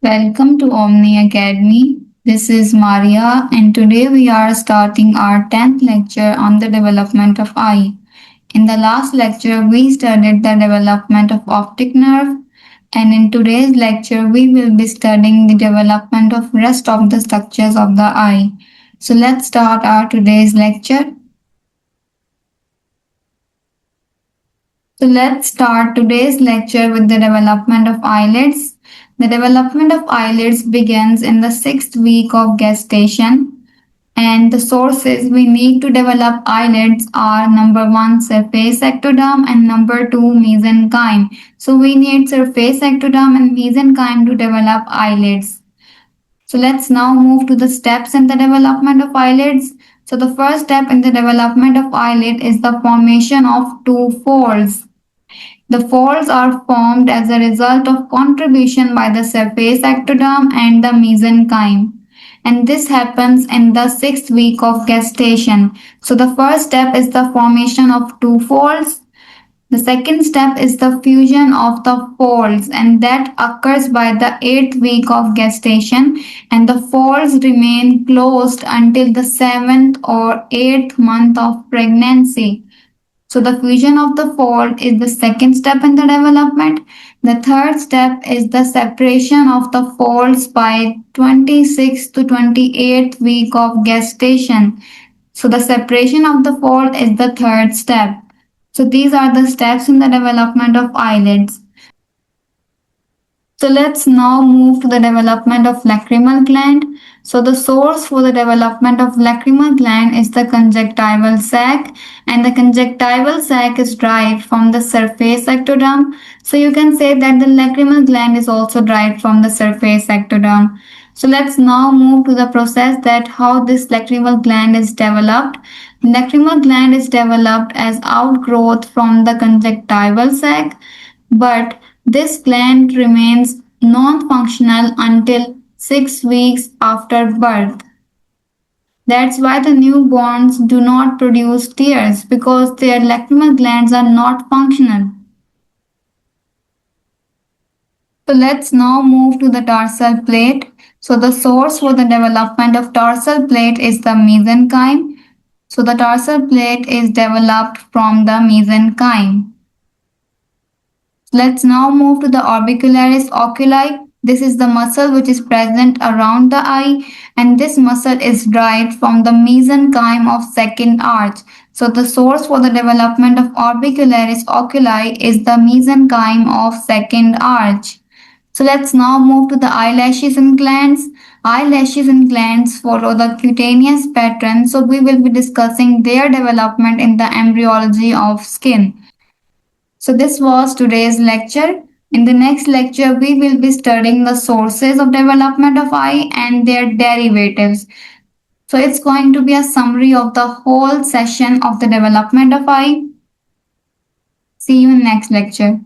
Welcome to Omni Academy. This is Maria, and today we are starting our 10th lecture on the development of eye. In the last lecture, we studied the development of optic nerve, and in today's lecture, we will be studying the development of rest of the structures of the eye. So let's start our today's lecture. So let's start today's lecture with the development of eyelids. The development of eyelids begins in the 6th week of gestation, and the sources we need to develop eyelids are number 1 surface ectoderm and number 2 mesenchyme. So we need surface ectoderm and mesenchyme to develop eyelids. So let's now move to the steps in the development of eyelids. So the first step in the development of eyelid is the formation of two folds. The folds are formed as a result of contribution by the surface ectoderm and the mesenchyme. And this happens in the 6th week of gestation. So the first step is the formation of two folds. The second step is the fusion of the folds, and that occurs by the 8th week of gestation, and the folds remain closed until the 7th or 8th month of pregnancy. So the fusion of the fold is the second step in the development. The third step is the separation of the folds by 26th to 28th week of gestation. So the separation of the fold is the third step. So these are the steps in the development of eyelids. So let's now move to the development of lacrimal gland. So the source for the development of lacrimal gland is the conjunctival sac, and the conjunctival sac is derived from the surface ectoderm. So you can say that the lacrimal gland is also derived from the surface ectoderm. So let's now move to the process that how this lacrimal gland is developed. The lacrimal gland is developed as outgrowth from the conjunctival sac, but this gland remains non-functional until 6 weeks after birth. That's why the newborns do not produce tears, because their lacrimal glands are not functional. So let's now move to the tarsal plate. So the source for the development of tarsal plate is the mesenchyme. So the tarsal plate is developed from the mesenchyme. Let's now move to the Orbicularis Oculi. This is the muscle which is present around the eye, and this muscle is derived from the mesenchyme of second arch. So the source for the development of Orbicularis Oculi is the mesenchyme of second arch. So let's now move to the eyelashes and glands. Eyelashes and glands follow the cutaneous pattern, so we will be discussing their development in the embryology of skin. So this was today's lecture. In the next lecture, we will be studying the sources of development of eye and their derivatives. So it's going to be a summary of the whole session of the development of eye. See you in next lecture.